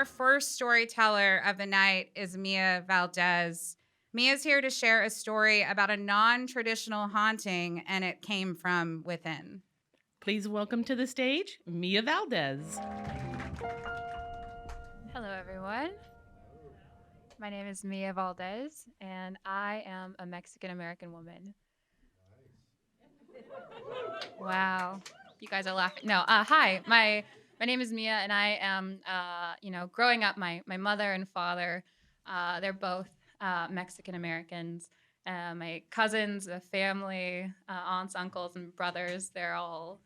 Our first storyteller of the night is Mia Valdez. Mia's here to share a story about a non-traditional haunting, and it came from within. Please welcome to the stage, Mia Valdez. Hello, everyone. My name is Mia Valdez, and I am a Mexican-American woman. Wow. You guys are laughing. No, hi. My name is Mia, and I am, growing up, my mother and father, they're both Mexican Americans. My cousins, the family, aunts, uncles, and brothers, they're all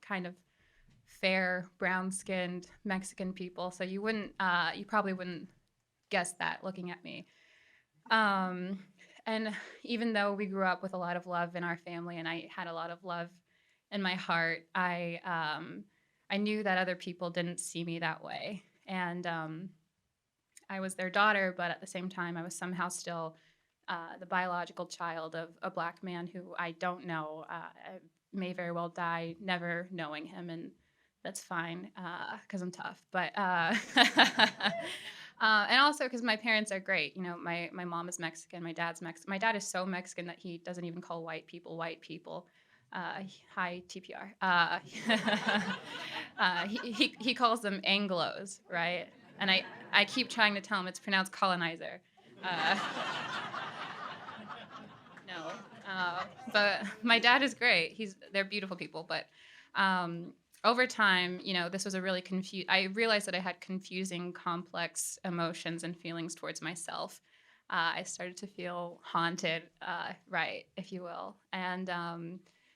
kind of fair, brown-skinned Mexican people. So you probably wouldn't guess that looking at me. And even though we grew up with a lot of love in our family, and I had a lot of love in my heart, I knew that other people didn't see me that way, and I was their daughter, but at the same time, I was somehow still the biological child of a Black man who I don't know. I may very well die never knowing him, and that's fine because I'm tough. But and also because my parents are great. You know, my mom is Mexican, my dad's Mexican. My dad is so Mexican that he doesn't even call white people white people. Hi, TPR. He calls them Anglos, right? And I keep trying to tell him it's pronounced colonizer. No, but my dad is great. They're beautiful people, but over time, you know, this was a really I realized that I had confusing, complex emotions and feelings towards myself. I started to feel haunted, right, if you will, and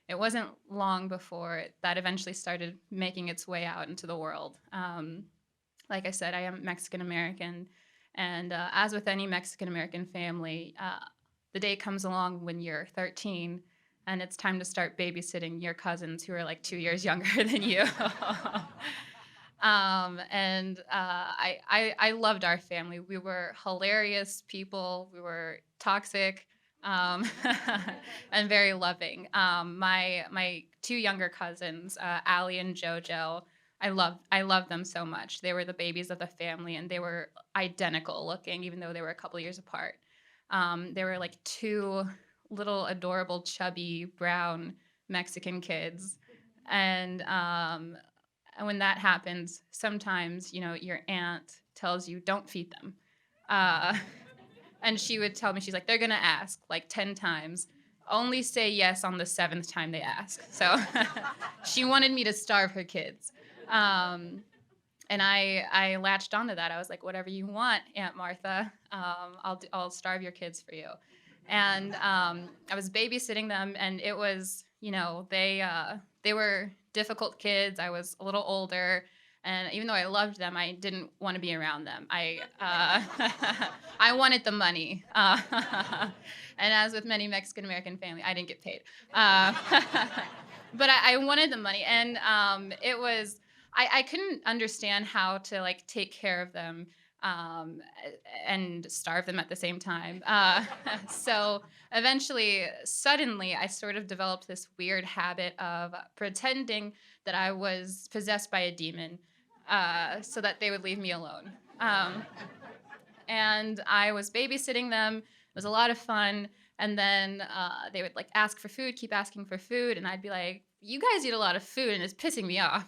it wasn't long before that eventually started making its way out into the world. Like I said, I am Mexican American, and as with any Mexican American family, the day comes along when you're 13 and it's time to start babysitting your cousins who are like 2 years younger than you. I loved our family. We were hilarious people. We were toxic and very loving. My two younger cousins, Allie and JoJo, I loved them so much. They were the babies of the family, and they were identical looking, even though they were a couple years apart. They were like two little adorable chubby brown Mexican kids, and when that happens, sometimes your aunt tells you don't feed them, and she would tell me, she's like, they're gonna ask like 10 times, only say yes on the 7th time they ask. So she wanted me to starve her kids, and I latched onto that. I was like, whatever you want, Aunt Martha, I'll starve your kids for you. And I was babysitting them, and it was, they were difficult kids. I was a little older, and even though I loved them, I didn't want to be around them. I wanted the money. And as with many Mexican American family, I didn't get paid. But I wanted the money, and it was, I couldn't understand how to like take care of them and starve them at the same time. So eventually, suddenly, I sort of developed this weird habit of pretending that I was possessed by a demon so that they would leave me alone. And I was babysitting them. It was a lot of fun. And then they would like ask for food, keep asking for food. And I'd be like, you guys eat a lot of food and it's pissing me off,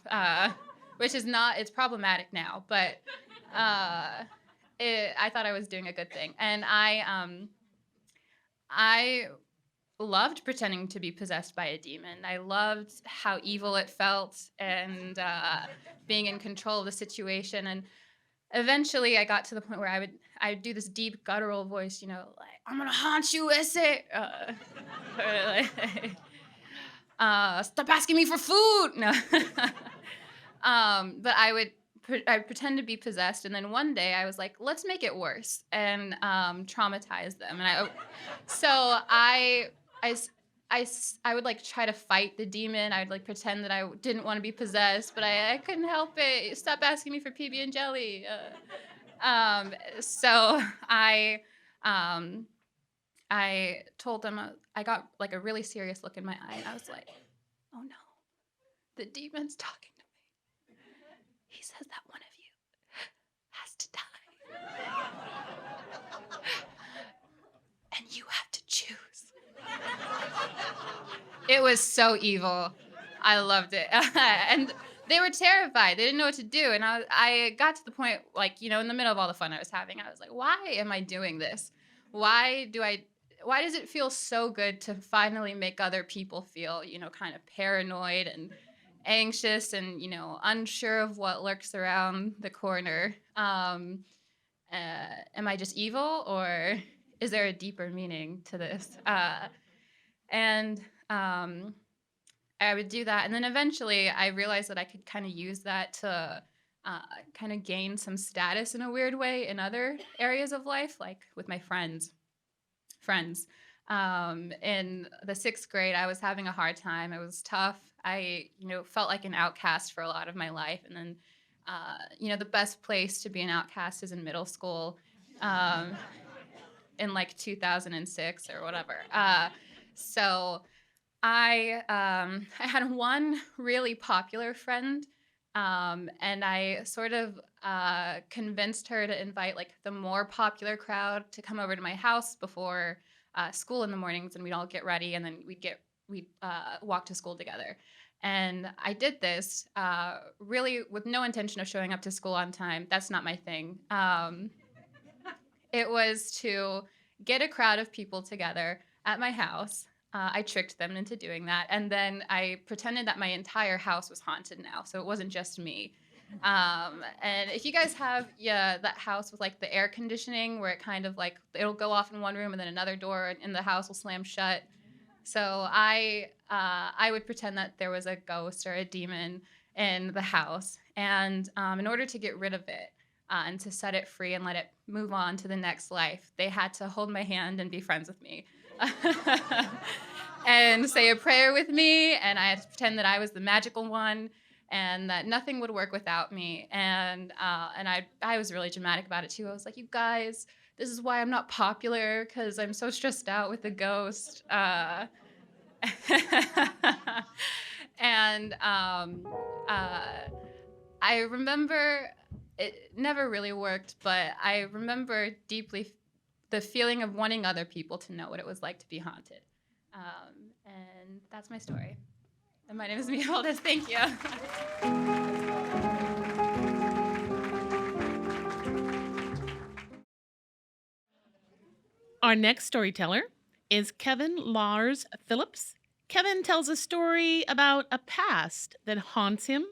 which is not, it's problematic now. But I thought I was doing a good thing. And I loved pretending to be possessed by a demon. I loved how evil it felt, and being in control of the situation. And eventually I got to the point where I'd do this deep guttural voice, like, I'm gonna haunt you, ese. Stop asking me for food. No. But I'd pretend to be possessed, and then one day I was like, let's make it worse and traumatize them. And I would like try to fight the demon. I would like pretend that I didn't want to be possessed, but I couldn't help it. Stop asking me for PB and jelly. So I told them, I got like a really serious look in my eye, and I was like, oh no, the demon's talking to me. He says that one of you has And you have to choose. It was so evil. I loved it. And they were terrified. They didn't know what to do. And I got to the point, like, in the middle of all the fun I was having, I was like, why am I doing this? Why does it feel so good to finally make other people feel, kind of paranoid and anxious and, unsure of what lurks around the corner? Am I just evil, or is there a deeper meaning to this? And I would do that. And then eventually I realized that I could kind of use that to kind of gain some status in a weird way in other areas of life, like with my friends. In the 6th grade, I was having a hard time. It was tough. I, felt like an outcast for a lot of my life. And then, the best place to be an outcast is in middle school, in like 2006 or whatever. So I had one really popular friend, and I sort of convinced her to invite like the more popular crowd to come over to my house before school in the mornings, and we'd all get ready, and then we'd walk to school together. And I did this really with no intention of showing up to school on time. That's not my thing. It was to get a crowd of people together at my house. I tricked them into doing that. And then I pretended that my entire house was haunted now. So it wasn't just me. And if you guys have that house with like the air conditioning where it kind of like, it'll go off in one room and then another door in the house will slam shut. So I would pretend that there was a ghost or a demon in the house. And in order to get rid of it and to set it free and let it move on to the next life, they had to hold my hand and be friends with me. And say a prayer with me, and I had to pretend that I was the magical one and that nothing would work without me. And I was really dramatic about it too. I was like, you guys, this is why I'm not popular, because I'm so stressed out with the ghost. And I remember it never really worked, but I remember deeply the feeling of wanting other people to know what it was like to be haunted. And that's my story. And my name is Mia Valdez. Thank you. Our next storyteller is Kevin Larz Phillips. Kevin tells a story about a past that haunts him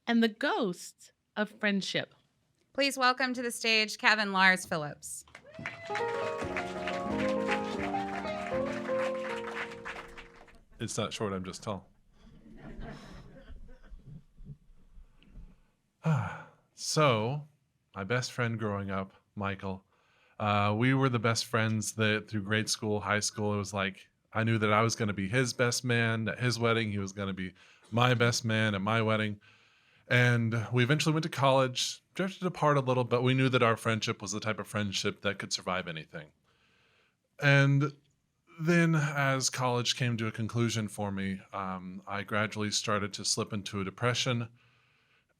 and the ghosts of friendship. Please welcome to the stage Kevin Larz Phillips. It's not short, I'm just tall. So, my best friend growing up, Michael, we were the best friends that through grade school, high school. It was like I knew that I was going to be his best man at his wedding. He was going to be my best man at my wedding. And we eventually went to college, drifted apart a little, but we knew that our friendship was the type of friendship that could survive anything. And then as college came to a conclusion for me, I gradually started to slip into a depression.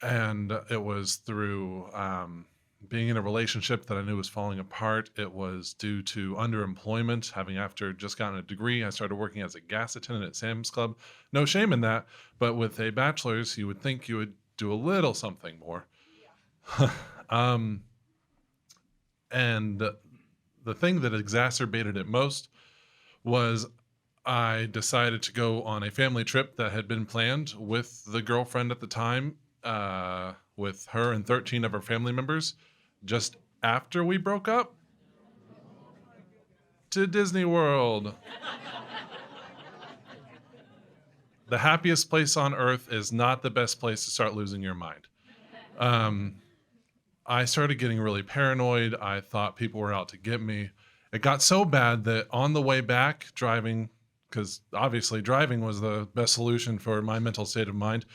And it was through being in a relationship that I knew was falling apart. It was due to underemployment. After just gotten a degree, I started working as a gas attendant at Sam's Club. No shame in that, but with a bachelor's, you would think you would do a little something more. And the thing that exacerbated it most was I decided to go on a family trip that had been planned with the girlfriend at the time, with her and 13 of her family members, just after we broke up, to Disney World. The happiest place on earth is not the best place to start losing your mind. I started getting really paranoid. I thought people were out to get me. It got so bad that on the way back, driving, because obviously driving was the best solution for my mental state of mind.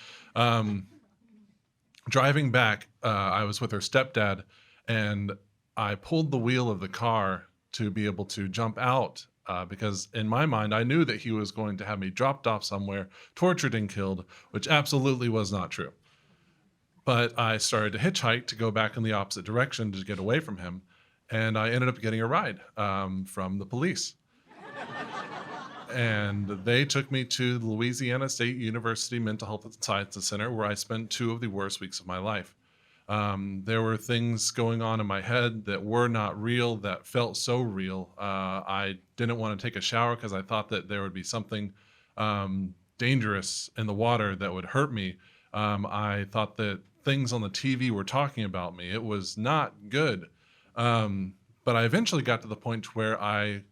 Driving back, I was with her stepdad, and I pulled the wheel of the car to be able to jump out because in my mind, I knew that he was going to have me dropped off somewhere, tortured and killed, which absolutely was not true. But I started to hitchhike to go back in the opposite direction to get away from him. And I ended up getting a ride from the police. And they took me to the Louisiana State University Mental Health and Sciences Center, where I spent 2 of the worst weeks of my life. There were things going on in my head that were not real, that felt so real. I didn't want to take a shower because I thought that there would be something dangerous in the water that would hurt me. I thought that things on the TV were talking about me. It was not good. But I eventually got to the point where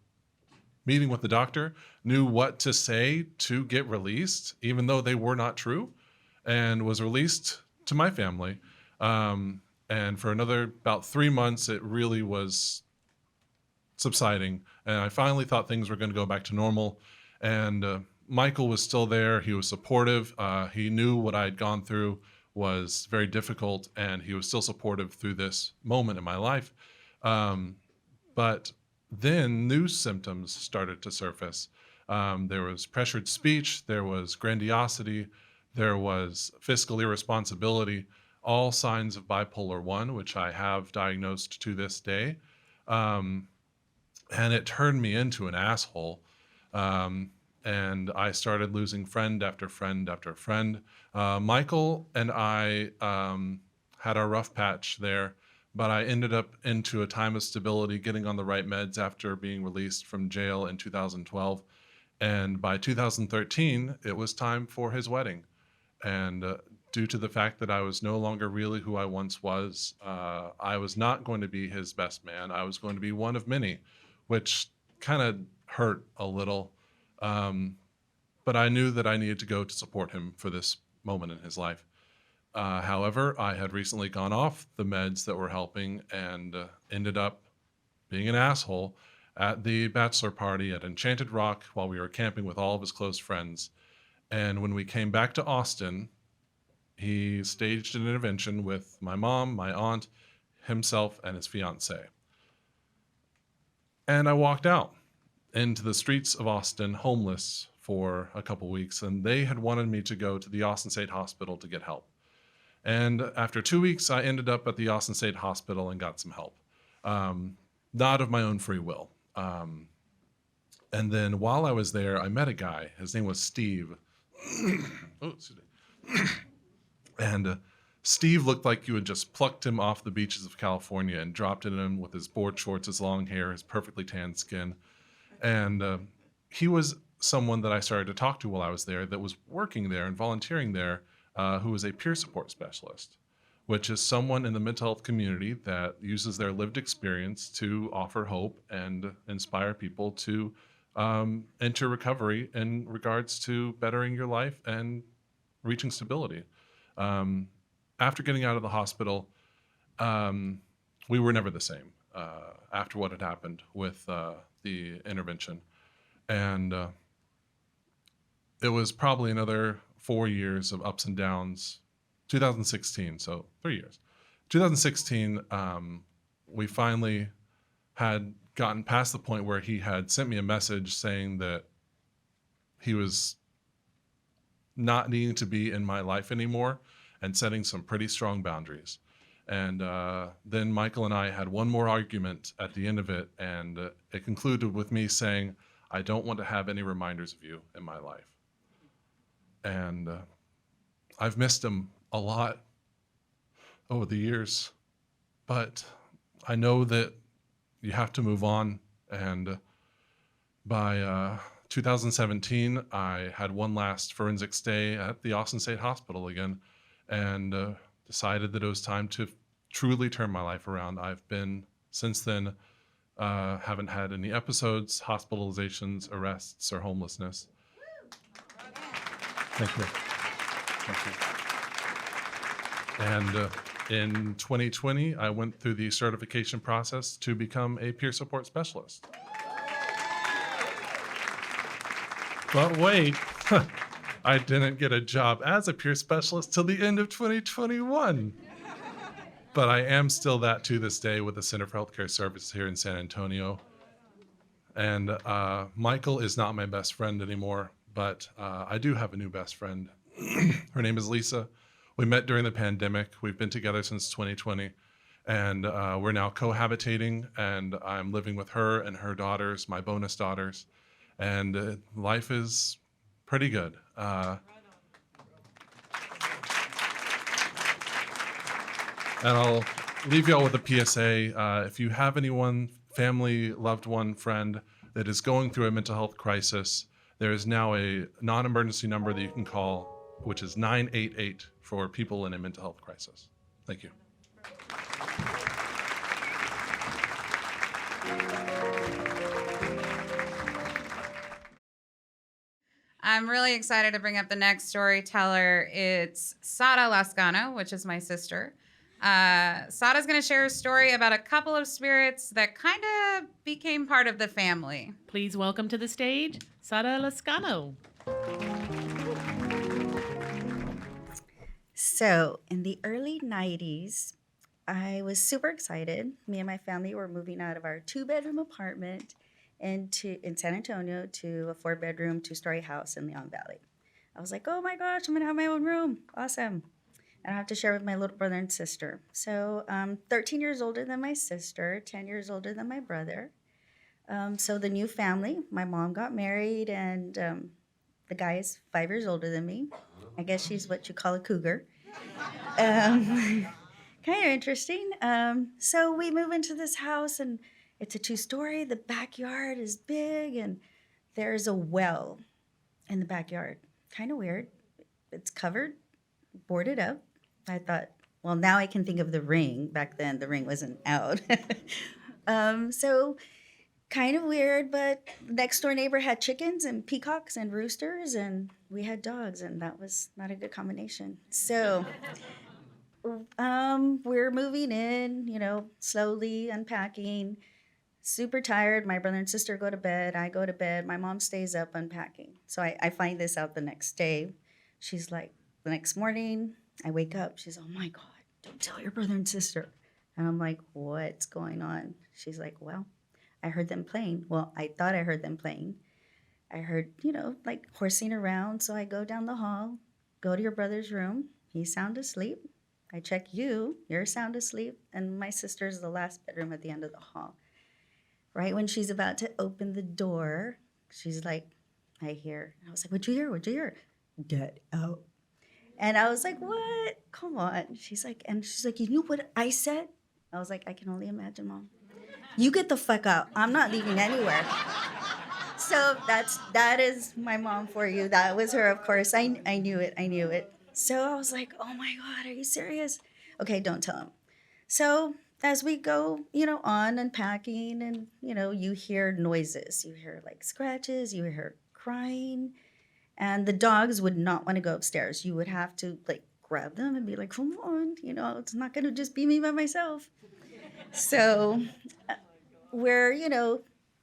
meeting with the doctor, knew what to say to get released, even though they were not true, and was released to my family. And for another about 3 months, it really was subsiding. And I finally thought things were going to go back to normal. And Michael was still there. He was supportive. He knew what I had gone through was very difficult, and he was still supportive through this moment in my life. But then new symptoms started to surface. There was pressured speech, there was grandiosity, there was fiscal irresponsibility, all signs of bipolar 1, which I have diagnosed to this day. And it turned me into an asshole. And I started losing friend after friend after friend. Michael and I had our rough patch there, but I ended up into a time of stability, getting on the right meds after being released from jail in 2012. And by 2013, it was time for his wedding. And due to the fact that I was no longer really who I once was, I was not going to be his best man. I was going to be one of many, which kind of hurt a little. But I knew that I needed to go to support him for this moment in his life. However, I had recently gone off the meds that were helping and ended up being an asshole at the bachelor party at Enchanted Rock while we were camping with all of his close friends. And when we came back to Austin, he staged an intervention with my mom, my aunt, himself, and his fiance. And I walked out into the streets of Austin homeless for a couple weeks, and they had wanted me to go to the Austin State Hospital to get help. And after 2 weeks, I ended up at the Austin State Hospital and got some help. Not of my own free will. And then while I was there, I met a guy. His name was Steve. Oh, excuse me. And Steve looked like you had just plucked him off the beaches of California and dropped it in with his board shorts, his long hair, his perfectly tanned skin. And he was someone that I started to talk to while I was there that was working there and volunteering there, who was a peer support specialist, which is someone in the mental health community that uses their lived experience to offer hope and inspire people to enter recovery in regards to bettering your life and reaching stability. After getting out of the hospital, we were never the same after what had happened with the intervention. And it was probably another 4 years of ups and downs. 2016, so 3 years. 2016, we finally had gotten past the point where he had sent me a message saying that he was not needing to be in my life anymore and setting some pretty strong boundaries. And then Michael and I had one more argument at the end of it, and it concluded with me saying, I don't want to have any reminders of you in my life. And I've missed him a lot over the years, but I know that you have to move on. And by 2017, I had one last forensic stay at the Austin State Hospital again, and decided that it was time to truly turn my life around. I've been, since then, haven't had any episodes, hospitalizations, arrests, or homelessness. Thank you. Thank you. And in 2020, I went through the certification process to become a peer support specialist. But wait, I didn't get a job as a peer specialist till the end of 2021. But I am still that to this day with the Center for Healthcare Services here in San Antonio. And Michael is not my best friend anymore, but I do have a new best friend. Her name is Elisa. We met during the pandemic. We've been together since 2020, and we're now cohabitating, and I'm living with her and her daughters, my bonus daughters, and life is pretty good. And I'll leave y'all with a PSA. If you have anyone, family, loved one, friend that is going through a mental health crisis, there is now a non-emergency number that you can call, which is 988 for people in a mental health crisis. Thank you. I'm really excited to bring up the next storyteller. It's Sara Lazcano, which is my sister. Sara's going to share a story about a couple of spirits that kind of became part of the family. Please welcome to the stage, Sara Lazcano. So, in the early 90s, I was super excited. Me and my family were moving out of our 2-bedroom apartment in San Antonio to a 4-bedroom, 2-story house in Leon Valley. I was like, oh my gosh, I'm going to have my own room. Awesome. And I have to share with my little brother and sister. So, 13 years older than my sister, 10 years older than my brother. So the new family, my mom got married, and the guy is 5 years older than me. I guess she's what you call a cougar. Kind of interesting. So we move into this house, and it's a 2-story. The backyard is big, and there's a well in the backyard. Kind of weird. It's covered, boarded up. I thought, well, now I can think of the ring. Back then, the ring wasn't out. So kind of weird, but next door neighbor had chickens and peacocks and roosters, and we had dogs, and that was not a good combination. So we're moving in, slowly unpacking, super tired. My brother and sister go to bed. I go to bed. My mom stays up unpacking. So I find this out the next day. She's like, the next morning, I wake up. She's, oh my God, don't tell your brother and sister. And I'm like, what's going on? She's like, well, I heard them playing. Well, I thought I heard them playing. I heard, like horsing around. So I go down the hall, go to your brother's room. He's sound asleep. I check you. You're sound asleep. And my sister's the last bedroom at the end of the hall. Right when she's about to open the door, she's like, I hear. And I was like, what'd you hear? What'd you hear? Get out. And I was like, what? Come on. She's like, you know what I said? I was like, I can only imagine, Mom. You get the fuck out. I'm not leaving anywhere. So that is my mom for you. That was her, of course. I knew it. So I was like, oh my God, are you serious? Okay, don't tell him. So as we go, on unpacking, and, you hear noises. You hear like scratches, you hear crying. And the dogs would not want to go upstairs. You would have to like grab them and be like, come on, it's not going to just be me by myself. So where,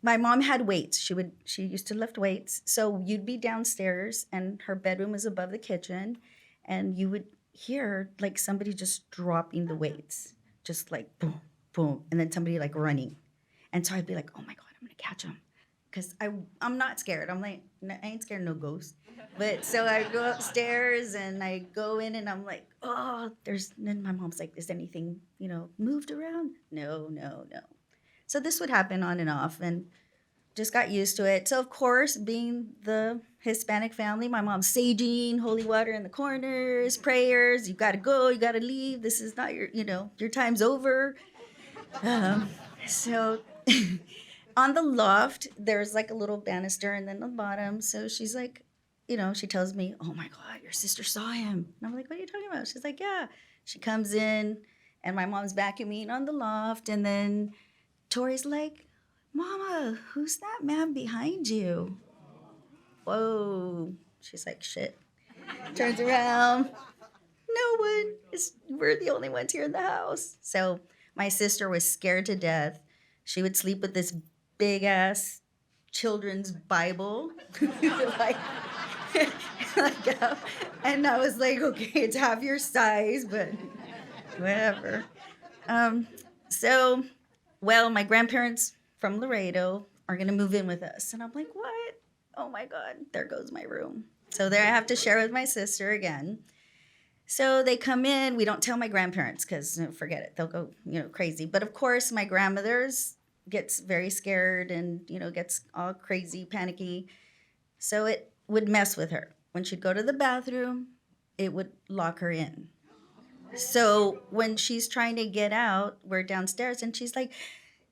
my mom had weights. She used to lift weights. So you'd be downstairs, and her bedroom was above the kitchen, and you would hear like somebody just dropping the weights, just like boom, boom, and then somebody like running. And so I'd be like, oh my God, I'm going to catch him. Because I'm not scared. I'm like, I ain't scared of no ghost. But so I go upstairs, and I go in, and I'm like, oh, then my mom's like, is anything, moved around? No. So this would happen on and off, and just got used to it. So of course, being the Hispanic family, my mom's saging, holy water in the corners, prayers, you got to go, you got to leave. This is not your time's over. So on the loft, there's like a little banister, and then the bottom. So she's like, she tells me, oh my God, your sister saw him. And I'm like, what are you talking about? She's like, yeah. She comes in, and my mom's vacuuming on the loft. And then Tori's like, Mama, who's that man behind you? Whoa. She's like, shit. Turns around. No one. We're the only ones here in the house. So my sister was scared to death. She would sleep with this big ass children's Bible. And I was like, okay, it's half your size, but whatever. My grandparents from Laredo are going to move in with us. And I'm like, what? Oh my God, there goes my room. So there I have to share with my sister again. So they come in. We don't tell my grandparents because forget it. They'll go, crazy. But of course, my grandmother's gets very scared and, gets all crazy, panicky. So it would mess with her. When she'd go to the bathroom, it would lock her in. So when she's trying to get out, we're downstairs and she's like,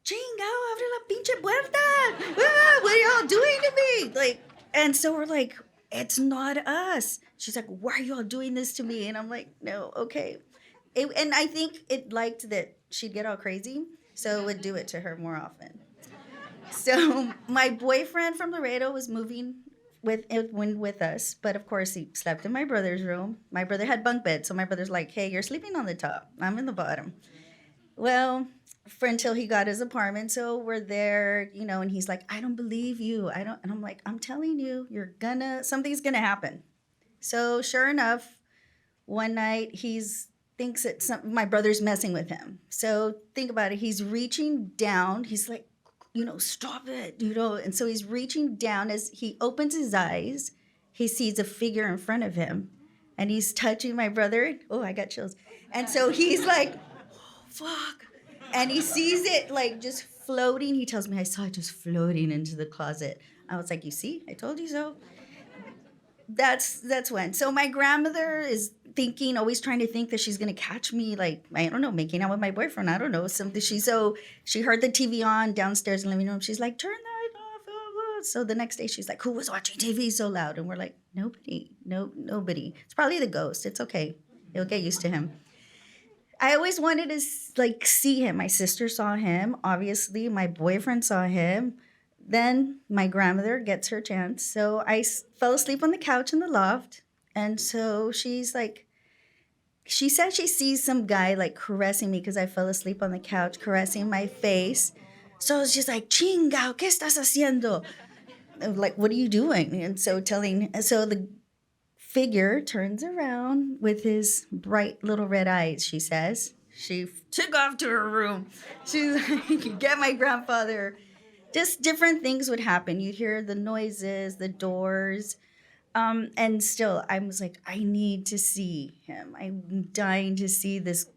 Chingao, abre la pinche puerta. Ah, what are y'all doing to me? Like, and so we're like, it's not us. She's like, why are y'all doing this to me? And I'm like, no, okay. And I think it liked that she'd get all crazy, so it would do it to her more often. So my boyfriend from Laredo was moving with us, but of course he slept in my brother's room. My brother had bunk beds, so my brother's like, hey, you're sleeping on the top. I'm in the bottom. Well, until he got his apartment, so we're there, and he's like, I don't believe you. And I'm like, I'm telling you, something's gonna happen. So sure enough, one night thinks that my brother's messing with him. So think about it. He's reaching down. He's like, stop it, And so he's reaching down. As he opens his eyes, he sees a figure in front of him, and he's touching my brother. Oh, I got chills. And so he's like, oh, fuck. And he sees it like just floating. He tells me, I saw it just floating into the closet. I was like, you see, I told you so. That's when. So my grandmother is always trying to think that she's gonna catch me, like, I don't know, making out with my boyfriend. I don't know, something. She heard the TV on downstairs in the living room. She's like, turn that off. So the next day she's like, who was watching TV so loud? And we're like, nobody. It's probably the ghost. It's okay. You'll get used to him. I always wanted to see him. My sister saw him. Obviously, my boyfriend saw him. Then my grandmother gets her chance. So I fell asleep on the couch in the loft. And so she's like, she said she sees some guy like caressing me because I fell asleep on the couch, caressing my face. So she's like, Chingao, ¿qué estás haciendo? I'm like, what are you doing? And so the figure turns around with his bright little red eyes, she says. She took off to her room. She's like, get my grandfather. Just different things would happen. You'd hear the noises, the doors. And still, I was like, I need to see him. I'm dying to see this,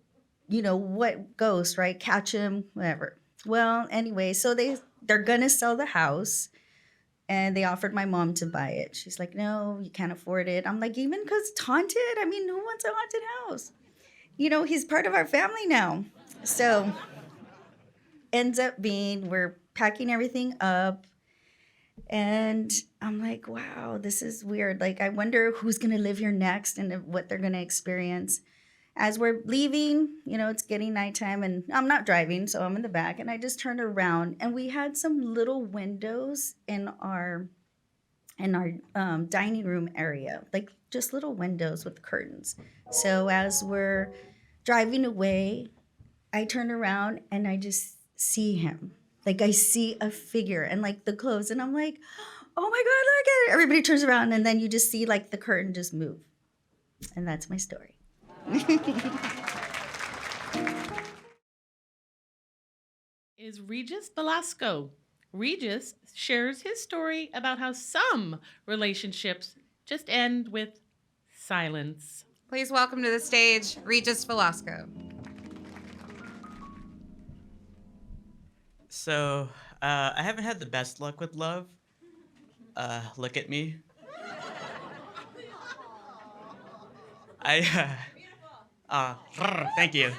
what ghost, right? Catch him, whatever. Well, anyway, so they're going to sell the house. And they offered my mom to buy it. She's like, no, you can't afford it. I'm like, even because it's haunted? I mean, who wants a haunted house? He's part of our family now. So ends up being, we're packing everything up. And I'm like, wow, this is weird. Like, I wonder who's going to live here next and what they're going to experience. As we're leaving, it's getting nighttime and I'm not driving, so I'm in the back. And I just turned around and we had some little windows in our dining room area, like just little windows with curtains. So as we're driving away, I turn around and I just see him. Like I see a figure and like the clothes and I'm like, oh my God, look at it. Everybody turns around and then you just see like the curtain just move. And that's my story. Is Regis Velasco. Regis shares his story about how some relationships just end with silence. Please welcome to the stage, Regis Velasco. So, I haven't had the best luck with love. Look at me. Thank you.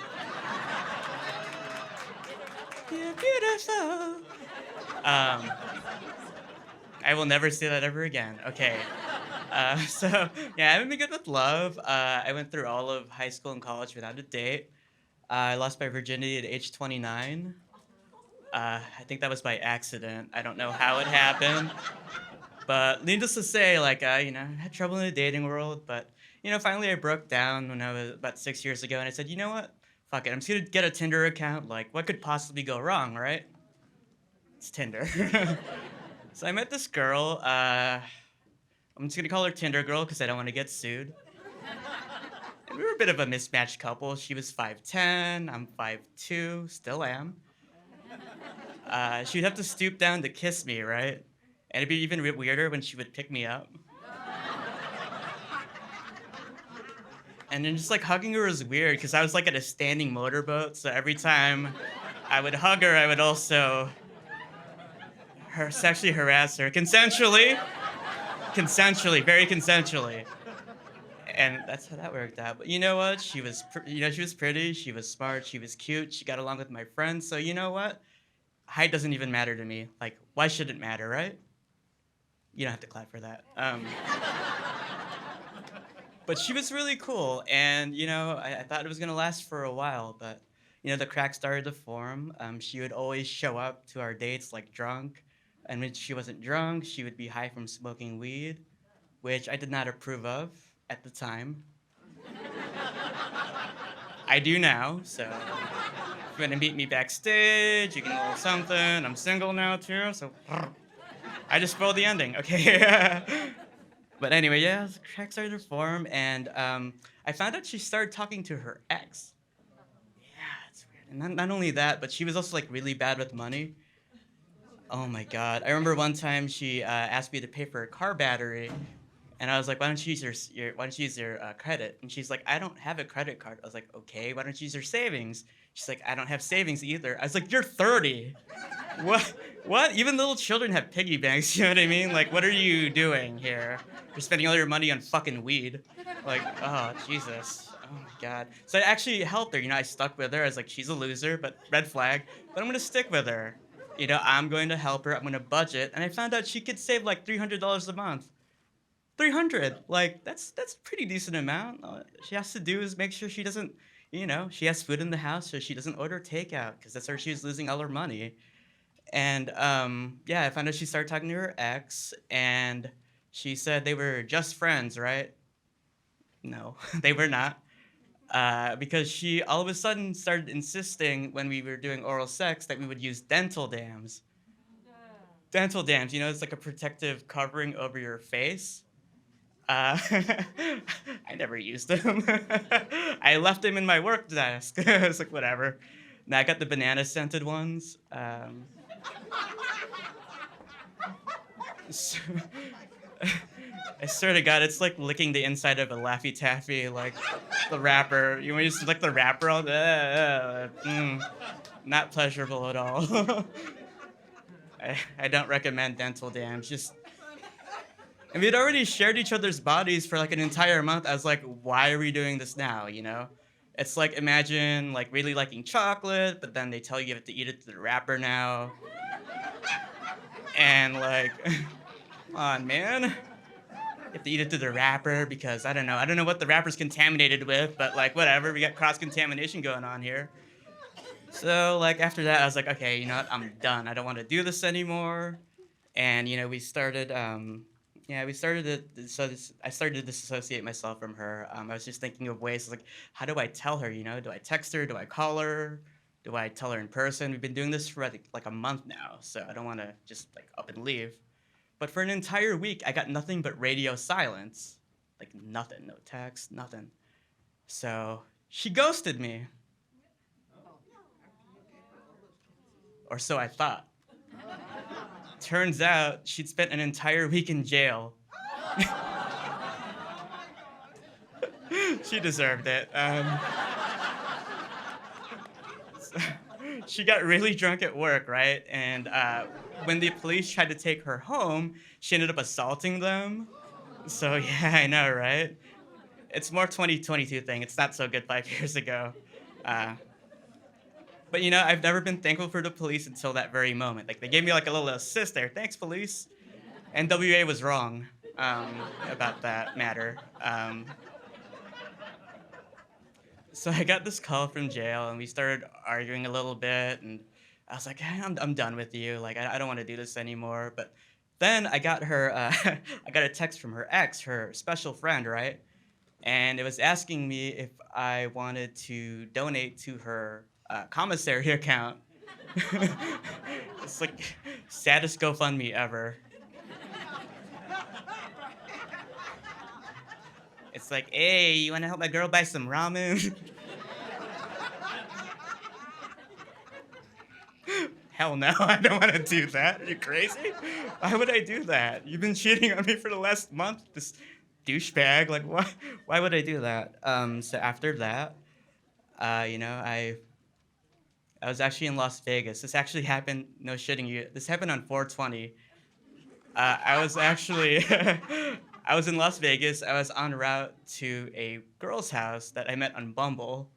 You're beautiful. I will never say that ever again. Okay. So, yeah, I haven't been good with love. I went through all of high school and college without a date. I lost my virginity at age 29. I think that was by accident. I don't know how it happened. But needless to say, I had trouble in the dating world. But, finally I broke down when I was about 6 years ago. And I said, you know what? Fuck it. I'm just going to get a Tinder account. What could possibly go wrong, right? It's Tinder. So I met this girl. I'm just going to call her Tinder Girl because I don't want to get sued. And we were a bit of a mismatched couple. She was 5'10". I'm 5'2". Still am. She'd have to stoop down to kiss me, right? And it'd be even weirder when she would pick me up. And then just like hugging her was weird because I was like at a standing motorboat. So every time I would hug her, I would also sexually harass her consensually. Consensually, very consensually. And that's how that worked out. But you know what? She was pretty, she was smart, she was cute, she got along with my friends. So you know what? Height doesn't even matter to me. Like, why should it matter, right? You don't have to clap for that. But she was really cool, and I thought it was gonna last for a while, but the cracks started to form. She would always show up to our dates like drunk, and when she wasn't drunk, she would be high from smoking weed, which I did not approve of at the time. I do now, so if you want to meet me backstage, you can a little something. I'm single now too, so I just spoiled the ending, okay? But anyway, yeah, the cracks started to form, and I found out she started talking to her ex. Yeah, it's weird. And not only that, but she was also like really bad with money. Oh my God. I remember one time she asked me to pay for a car battery, and I was like, why don't you use your credit? And she's like, I don't have a credit card. I was like, okay, why don't you use your savings? She's like, I don't have savings either. I was like, you're 30. What? Even little children have piggy banks, you know what I mean? Like, what are you doing here? You're spending all your money on fucking weed. Like, oh, Jesus. Oh my God. So I actually helped her. I stuck with her. I was like, she's a loser, but red flag. But I'm going to stick with her. I'm going to help her. I'm going to budget. And I found out she could save like $300 a month. 300. Like, that's a pretty decent amount. All she has to do is make sure she doesn't, she has food in the house so she doesn't order takeout because that's where she was losing all her money. And I found out she started talking to her ex, and she said they were just friends, right? No, they were not. Because she all of a sudden started insisting when we were doing oral sex that we would use dental dams. Dental dams, it's like a protective covering over your face. I never used them. I left them in my work desk. I was like, whatever. Now I got the banana scented ones. So, I swear to God, it's like licking the inside of a Laffy Taffy, like the wrapper. You want to just lick the wrapper all not pleasurable at all. I don't recommend dental dams. And we'd already shared each other's bodies for like an entire month. I was like, why are we doing this now, It's like, imagine like really liking chocolate, but then they tell you have to eat it to the wrapper now. And like, come on, man. You have to eat it to the wrapper because I don't know what the wrapper's contaminated with, but like whatever, we got cross-contamination going on here. So like after that, I was like, okay, you know what, I'm done. I don't want to do this anymore. And we started I started to disassociate myself from her. I was just thinking of ways like, how do I tell her, Do I text her? Do I call her? Do I tell her in person? We've been doing this for like a month now, so I don't want to just like up and leave. But for an entire week, I got nothing but radio silence. Like nothing, no text, nothing. So she ghosted me. Or so I thought. Turns out she'd spent an entire week in jail. She deserved it. She got really drunk at work, right? And when the police tried to take her home, she ended up assaulting them. So yeah, I know, right? It's more 2022 thing. It's not so good 5 years ago. But I've never been thankful for the police until that very moment. Like they gave me like a little assist there. Thanks, police. NWA was wrong about that matter. So I got this call from jail, and we started arguing a little bit, and I was like, hey, I'm done with you. Like I don't want to do this anymore. But then I got her. I got a text from her ex, her special friend, right? And it was asking me if I wanted to donate to her commissary account. It's like saddest GoFundMe ever. It's like, hey, you want to help my girl buy some ramen? Hell no, I don't want to do that. Are you crazy? Why would I do that? You've been cheating on me for the last month. douchebag. Like, why would I do that? So after that, I was actually in Las Vegas. This actually happened, no shitting you, this happened on 420. I was actually, I was in Las Vegas. I was en route to a girl's house that I met on Bumble.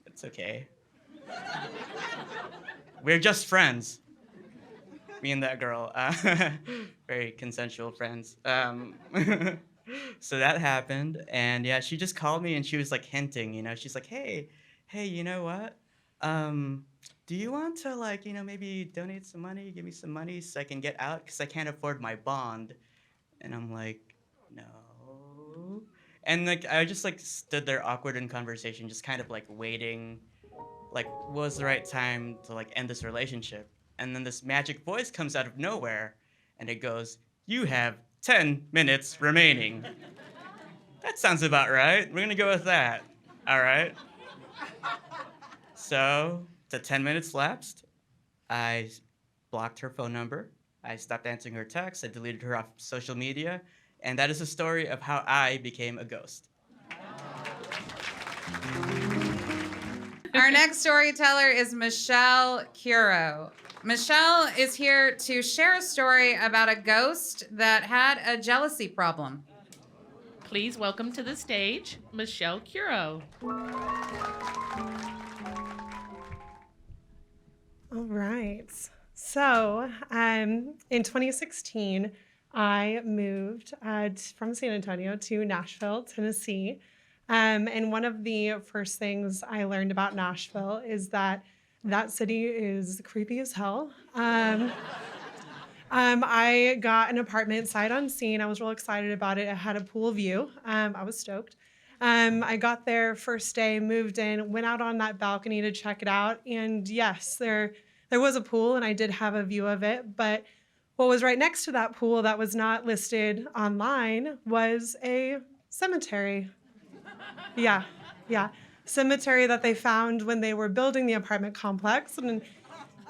It's okay. We're just friends. Me and that girl. Very consensual friends. So that happened. And yeah, she just called me and she was like hinting, she's like, hey, you know what? Do you want to maybe donate some money, give me some money so I can get out? Because I can't afford my bond. And I'm like, no. And I just stood there awkward in conversation, just kind of waiting, what was the right time to end this relationship? And then this magic voice comes out of nowhere and it goes, you have 10 minutes remaining. That sounds about right. We're gonna go with that. All right. So the 10 minutes lapsed. I blocked her phone number. I stopped answering her texts. I deleted her off social media. And that is the story of how I became a ghost. Our next storyteller is Michelle Curoe. Michelle is here to share a story about a ghost that had a jealousy problem. Please welcome to the stage, Michelle Curoe. All right. So, in 2016, I moved from San Antonio to Nashville, Tennessee. And one of the first things I learned about Nashville is that city is creepy as hell. I got an apartment sight unseen. I was real excited about it. It had a pool view. I was stoked. I got there first day, moved in, went out on that balcony to check it out. And yes, there was a pool and I did have a view of it. But what was right next to that pool that was not listed online was a cemetery. Yeah. Cemetery that they found when they were building the apartment complex. And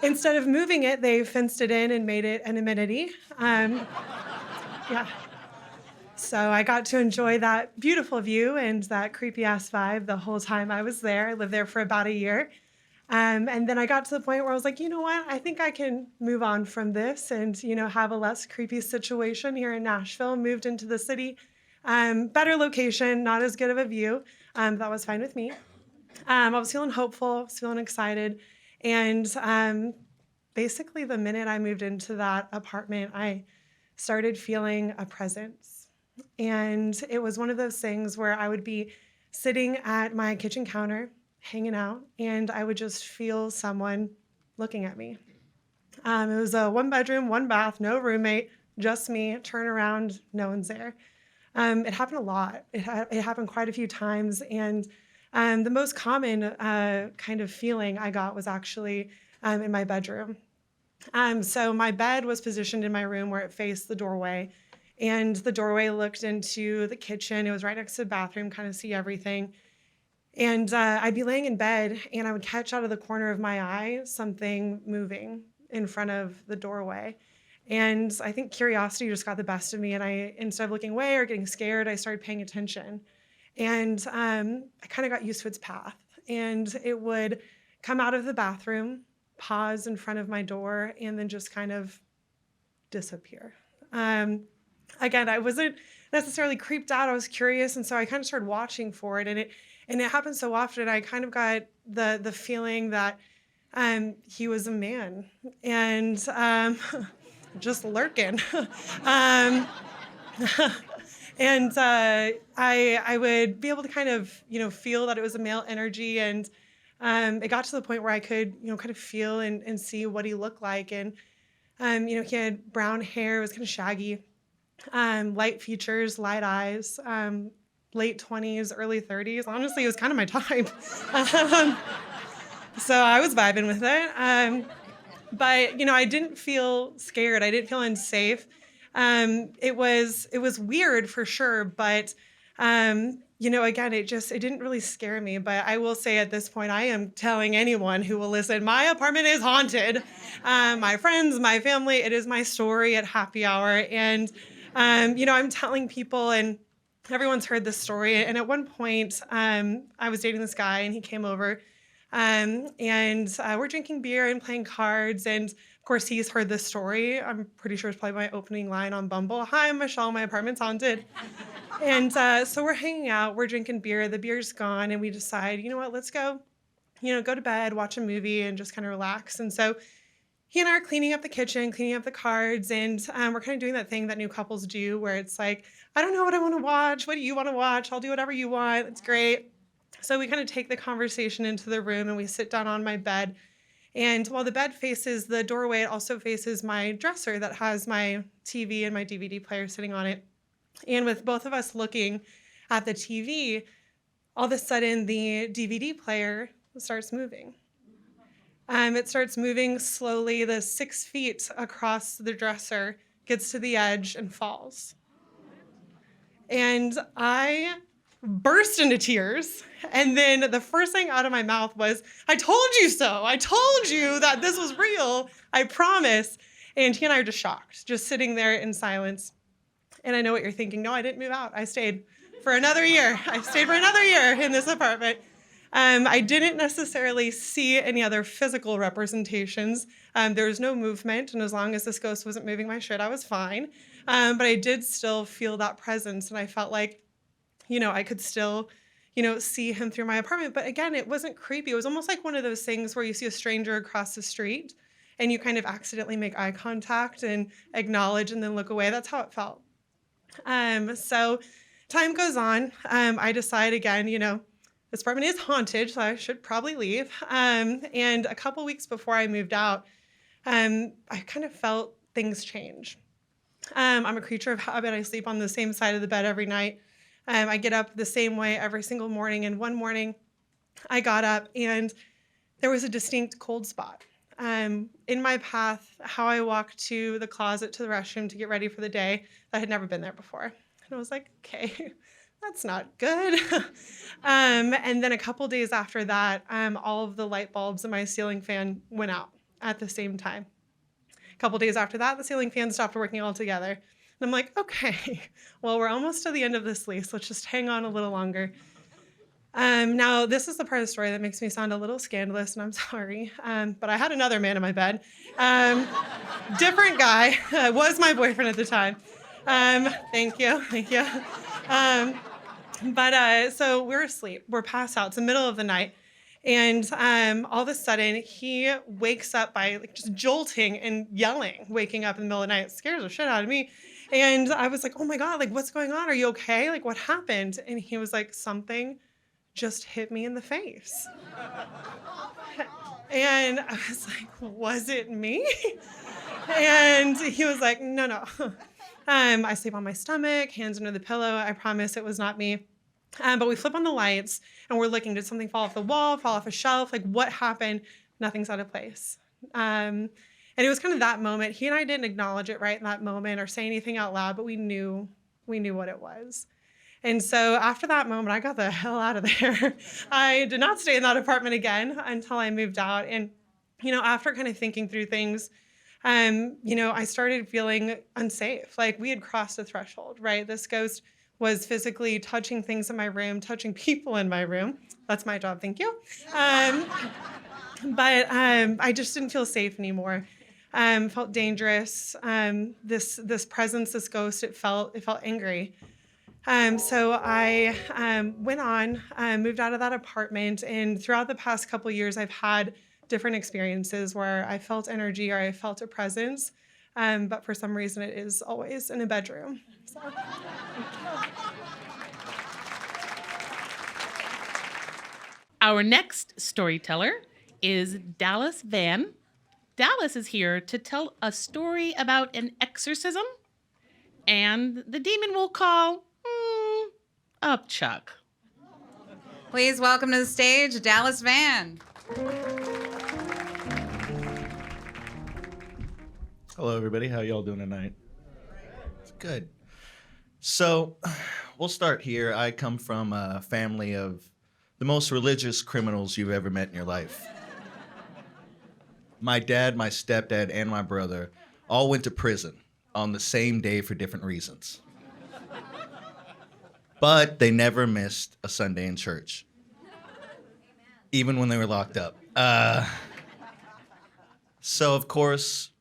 instead of moving it, they fenced it in and made it an amenity. Yeah. So I got to enjoy that beautiful view and that creepy ass vibe the whole time I was there. I lived there for about a year. And then I got to the point where I was like, you know what? I think I can move on from this and, have a less creepy situation here in Nashville. Moved into the city. Better location, not as good of a view. That was fine with me. I was feeling hopeful, was feeling excited. And basically the minute I moved into that apartment, I started feeling a presence. And it was one of those things where I would be sitting at my kitchen counter, hanging out, and I would just feel someone looking at me. It was a 1-bedroom, 1-bath, no roommate, just me, turn around, no one's there. It happened a lot. It happened quite a few times. And the most common kind of feeling I got was actually in my bedroom. So my bed was positioned in my room where it faced the doorway. And the doorway looked into the kitchen. It was right next to the bathroom, kind of see everything. And I'd be laying in bed and I would catch out of the corner of my eye something moving in front of the doorway. And I think curiosity just got the best of me. And instead of looking away or getting scared, I started paying attention. And I kind of got used to its path. And it would come out of the bathroom, pause in front of my door, and then just kind of disappear. Again, I wasn't necessarily creeped out. I was curious. And so I kind of started watching for it. And it happened so often. I kind of got the feeling that he was a man. And just lurking. And I would be able to kind of, feel that it was a male energy. And it got to the point where I could, kind of feel and see what he looked like. And, he had brown hair, it was kind of shaggy, light features, light eyes, late 20s, early 30s. Honestly, it was kind of my time. So I was vibing with it. But, I didn't feel scared. I didn't feel unsafe. It was weird for sure. But, again, it didn't really scare me. But I will say at this point, I am telling anyone who will listen, my apartment is haunted. My friends, my family, it is my story at happy hour. And I'm telling people, and everyone's heard this story. And at one point, I was dating this guy, and he came over, and we're drinking beer and playing cards. And of course, he's heard this story. I'm pretty sure it's probably my opening line on Bumble. Hi, I'm Michelle. My apartment's haunted. And so we're hanging out. We're drinking beer. The beer's gone, and we decide, you know what? Let's go, go to bed, watch a movie, and just kind of relax. And so he and I are cleaning up the kitchen, cleaning up the cards, and we're kind of doing that thing that new couples do where it's like, I don't know what I want to watch. What do you want to watch? I'll do whatever you want. It's great. So we kind of take the conversation into the room, and we sit down on my bed. And while the bed faces the doorway, it also faces my dresser that has my TV and my DVD player sitting on it. And with both of us looking at the TV, all of a sudden the DVD player starts moving. It starts moving slowly. The 6 feet across the dresser gets to the edge and falls. And I burst into tears. And then the first thing out of my mouth was, I told you so. I told you that this was real. I promise. And he and I are just shocked, just sitting there in silence. And I know what you're thinking. No, I didn't move out. I stayed for another year. I stayed for another year in this apartment. I didn't necessarily see any other physical representations. There was no movement, and as long as this ghost wasn't moving my shit, I was fine. But I did still feel that presence, and I felt like, I could still, see him through my apartment. But again, it wasn't creepy. It was almost like one of those things where you see a stranger across the street, and you kind of accidentally make eye contact and acknowledge and then look away. That's how it felt. So time goes on. I decide again, this apartment is haunted, so I should probably leave. And a couple weeks before I moved out, I kind of felt things change. I'm a creature of habit. I sleep on the same side of the bed every night. I get up the same way every single morning. And one morning, I got up and there was a distinct cold spot. In my path, how I walked to the closet, to the restroom to get ready for the day, that had never been there before. And I was like, okay, that's not good. And then a couple days after that, all of the light bulbs in my ceiling fan went out at the same time. A couple days after that, the ceiling fan stopped working altogether. And I'm like, okay, well, we're almost to the end of this lease. Let's just hang on a little longer. Now, this is the part of the story that makes me sound a little scandalous, and I'm sorry. But I had another man in my bed. Different guy. Was my boyfriend at the time. Thank you. So we're asleep. We're passed out. It's the middle of the night. And all of a sudden, he wakes up by just jolting and yelling, waking up in the middle of the night. It scares the shit out of me. And I was like, oh my God, what's going on? Are you okay? What happened? And he was like, something just hit me in the face. And I was like, was it me? And he was like, no. I sleep on my stomach, hands under the pillow. I promise it was not me. But we flip on the lights and we're looking, did something fall off the wall, fall off a shelf? What happened? Nothing's out of place. And it was kind of that moment. He and I didn't acknowledge it right in that moment or say anything out loud, but we knew what it was. And so after that moment, I got the hell out of there. I did not stay in that apartment again until I moved out. And, after kind of thinking through things, I started feeling unsafe. We had crossed a threshold, right? This ghost was physically touching things in my room, touching people in my room. That's my job, thank you. But I just didn't feel safe anymore. Felt dangerous. This presence, this ghost, it felt angry. So I went on, moved out of that apartment, and throughout the past couple of years, I've had different experiences where I felt energy or I felt a presence, but for some reason it is always in a bedroom. So. Our next storyteller is Dallas Vann. Dallas is here to tell a story about an exorcism and the demon we'll call Upchuck. Please welcome to the stage, Dallas Vann. Hello, everybody. How y'all doing tonight? It's good. So, we'll start here. I come from a family of the most religious criminals you've ever met in your life. My dad, my stepdad, and my brother all went to prison. on the same day for different reasons. But they never missed a Sunday in church, even when they were locked up. So, of course,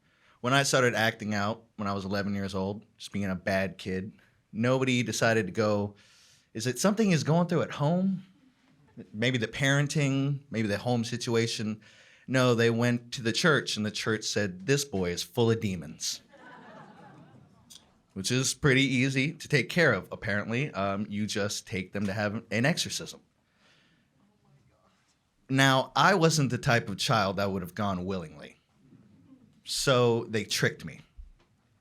when I started acting out when I was 11 years old, just being a bad kid, nobody decided to go, is it something he's going through at home? Maybe the parenting, maybe the home situation. No, they went to the church, and the church said, this boy is full of demons. Which is pretty easy to take care of, apparently. You just take them to have an exorcism. Now, I wasn't the type of child that would have gone willingly. So they tricked me.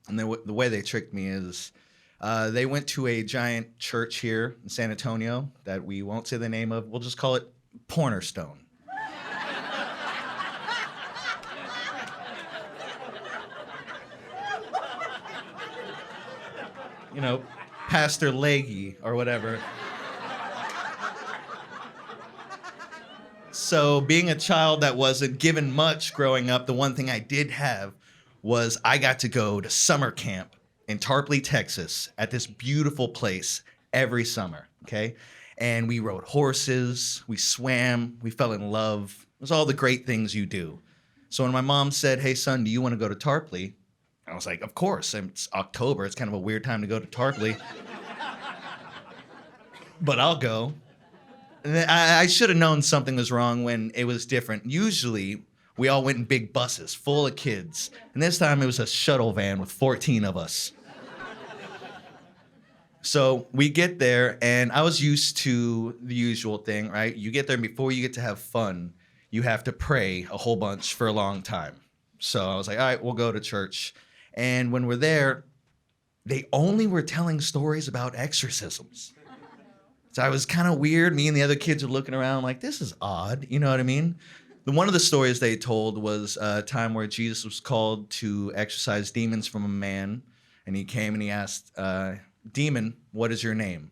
And the way they tricked me is they went to a giant church here in San Antonio that we won't say the name of. We'll just call it Cornerstone. You know, Pastor Leggy or whatever. So being a child that wasn't given much growing up, the one thing I did have was I got to go to summer camp in Tarpley, Texas, at this beautiful place every summer, okay? And we rode horses, we swam, we fell in love. It was all the great things you do. So when my mom said, hey, son, do you want to go to Tarpley? I was like, of course. It's October. It's kind of a weird time to go to Tarpley. But I'll go. And I should have known something was wrong when it was different. Usually, we all went in big buses full of kids. And this time, it was a shuttle van with 14 of us. So we get there, and I was used to the usual thing, right? You get there, and before you get to have fun, you have to pray a whole bunch for a long time. So I was like, all right, we'll go to church. And when we're there, they only were telling stories about exorcisms. So I was kind of weird. Me and the other kids were looking around like, this is odd. You know what I mean? One of the stories they told was a time where Jesus was called to exorcise demons from a man. And he came and he asked, demon, what is your name?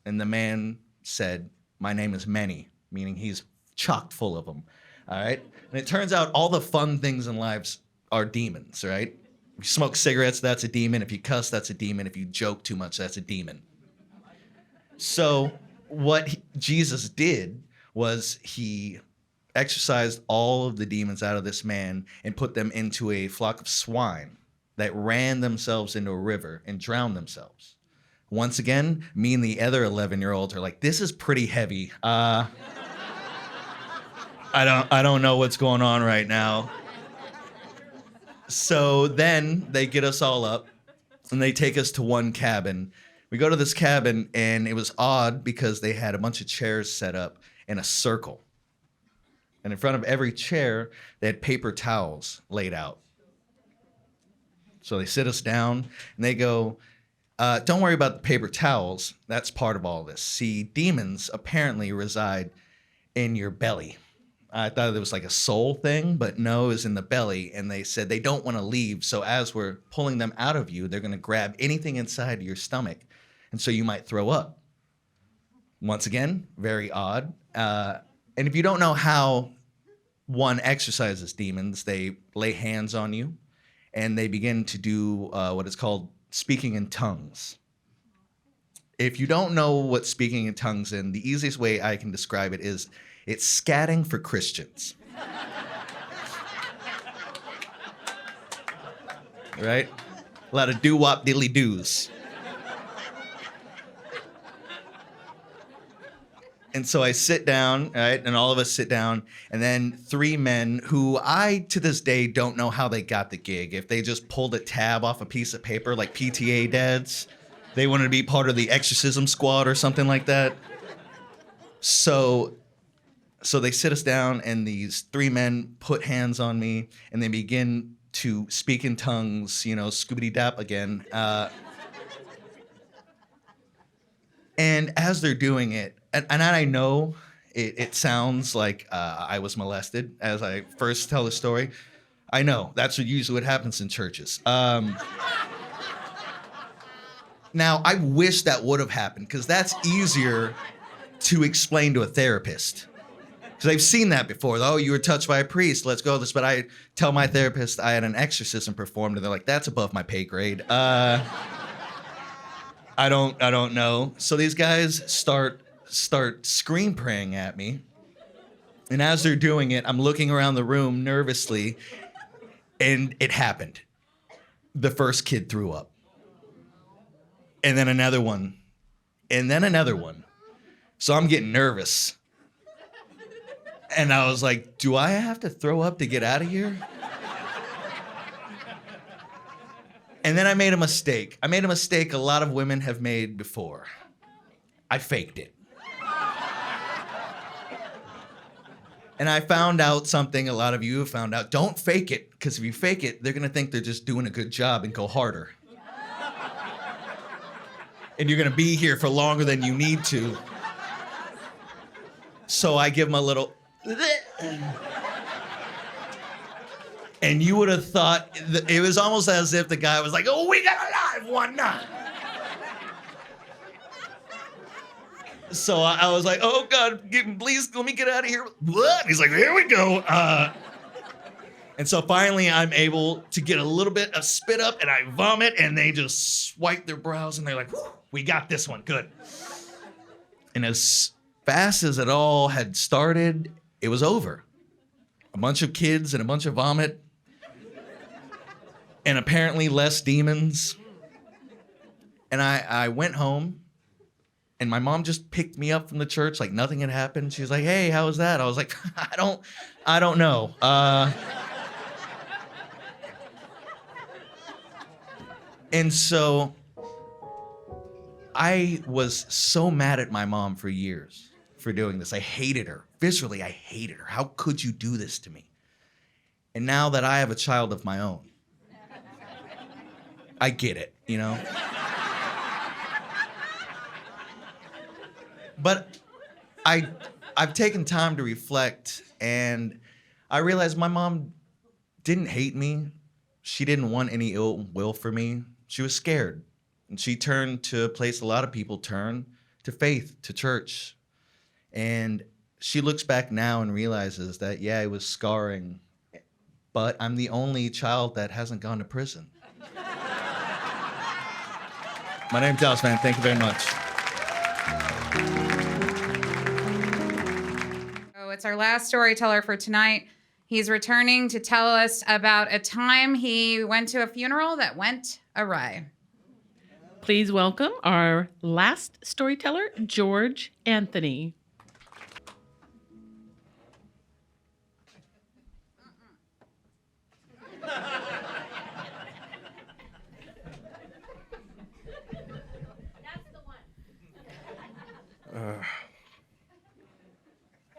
And the man said, my name is Many, meaning he's chock full of them. All right? And it turns out all the fun things in life are demons, right? If you smoke cigarettes, that's a demon. If you cuss, that's a demon. If you joke too much, that's a demon. So what Jesus did was he exorcised all of the demons out of this man and put them into a flock of swine that ran themselves into a river and drowned themselves. Once again, me and the other 11-year-olds are like, this is pretty heavy. I don't know what's going on right now. So then they get us all up and they take us to one cabin. We go to this cabin and it was odd because they had a bunch of chairs set up in a circle. And in front of every chair, they had paper towels laid out. So they sit us down and they go, don't worry about the paper towels. That's part of all this. See, demons apparently reside in your belly. I thought it was like a soul thing, but no, it was in the belly. And they said they don't want to leave. So as we're pulling them out of you, they're going to grab anything inside your stomach. And so you might throw up. Once again, very odd. And if you don't know how one exorcises demons, they lay hands on you and they begin to do what is called speaking in tongues. If you don't know what speaking in tongues is, the easiest way I can describe it is it's scatting for Christians. Right? A lot of doo-wop diddly-doos. And so I sit down, right? And all of us sit down. And then three men who I, to this day, don't know how they got the gig. If they just pulled a tab off a piece of paper like PTA dads, they wanted to be part of the exorcism squad or something like that. So they sit us down and these three men put hands on me and they begin to speak in tongues, you know, scoobity-dap again. And as they're doing it, and I know it sounds like I was molested as I first tell the story. I know, that's usually what happens in churches. Now, I wish that would have happened because that's easier to explain to a therapist. Because I've seen that before. Oh, you were touched by a priest. Let's go this. But I tell my therapist I had an exorcism performed, and they're like, "That's above my pay grade." I don't know. So these guys start scream praying at me, and as they're doing it, I'm looking around the room nervously, and it happened. The first kid threw up, and then another one, and then another one. So I'm getting nervous. And I was like, do I have to throw up to get out of here? And then I made a mistake. I made a mistake a lot of women have made before. I faked it. And I found out something a lot of you have found out. Don't fake it, because if you fake it, they're gonna think they're just doing a good job and go harder. And you're gonna be here for longer than you need to. So I give them a little, and you would have thought, it was almost as if the guy was like, "Oh, we got a live one now." So I was like, "Oh God, please let me get out of here." What? He's like, "Here we go." And so finally I'm able to get a little bit of spit up, and I vomit, and they just swipe their brows, and they're like, "Whew, we got this one, good." And as fast as it all had started, it was over. A bunch of kids and a bunch of vomit, and apparently less demons. And I went home, and my mom just picked me up from the church like nothing had happened. She was like, "Hey, how was that?" I was like, I don't know. And so I was so mad at my mom for years for doing this. I hated her. Viscerally, I hated her. How could you do this to me? And now that I have a child of my own, I get it, you know? But I've taken time to reflect, and I realized my mom didn't hate me. She didn't want any ill will for me. She was scared. And she turned to a place a lot of people turn, to faith, to church. And she looks back now and realizes that, yeah, it was scarring, but I'm the only child that hasn't gone to prison. My name's Dallas Vann. Thank you very much. So it's our last storyteller for tonight. He's returning to tell us about a time he went to a funeral that went awry. Please welcome our last storyteller, George Anthony.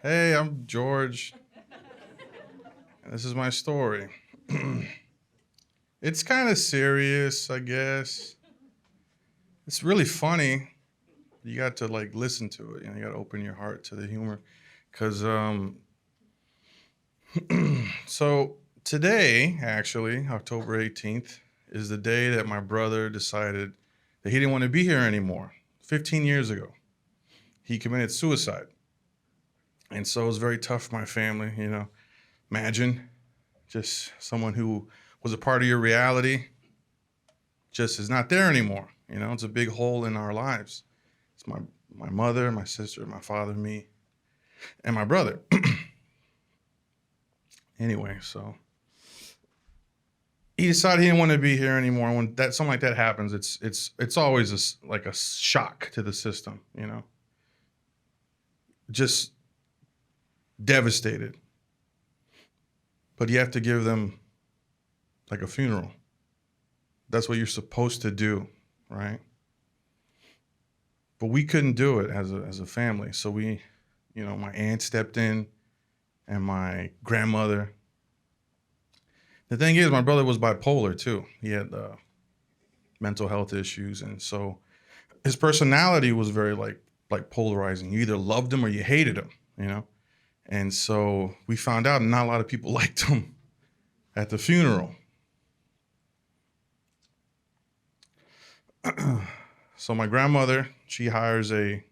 Hey, I'm George. This is my story. It's kind of serious, I guess. It's really funny. You got to like listen to it. You know, you got to open your heart to the humor. Cause so today, actually, October 18th, is the day that my brother decided that he didn't want to be here anymore. 15 years ago, he committed suicide. And so it was very tough for my family, you know. Imagine just someone who was a part of your reality just is not there anymore. You know, it's a big hole in our lives. It's my mother, my sister, my father, me, and my brother. Anyway, so he decided he didn't want to be here anymore. When something like that happens, it's always like a shock to the system, you know. Just devastated. But you have to give them like a funeral. That's what you're supposed to do, right? But we couldn't do it as a family. So we, you know, my aunt stepped in and my grandmother. The thing is, my brother was bipolar too. He had mental health issues. And so his personality was very like polarizing. You either loved him or you hated him, you know? And so we found out not a lot of people liked him at the funeral. So my grandmother, she hires a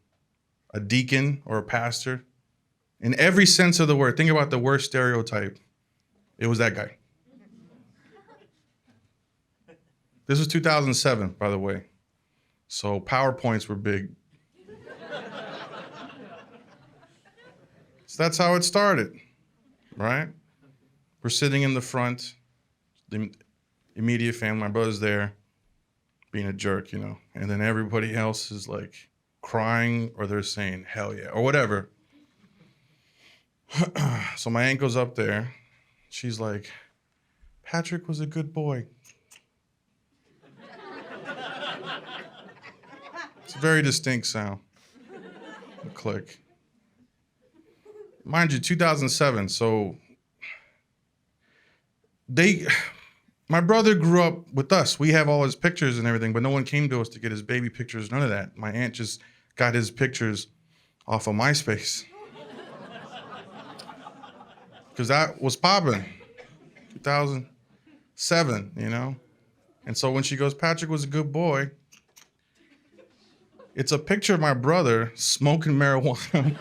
deacon or a pastor In every sense of the word. Think about the worst stereotype. It was that guy. This was 2007, by the way. So PowerPoints were big. So that's how it started, right? We're sitting in the front, the immediate family, my brother's there, being a jerk, you know, and then everybody else is like crying or they're saying, hell yeah, or whatever. So my aunt goes up there. She's like, Patrick was a good boy. It's a very distinct sound. A click. Mind you, 2007, so my brother grew up with us. We have all his pictures and everything, but no one came to us to get his baby pictures, none of that. My aunt just got his pictures off of MySpace. Because that was popping, 2007, you know? And so when she goes, Patrick was a good boy, it's a picture of my brother smoking marijuana,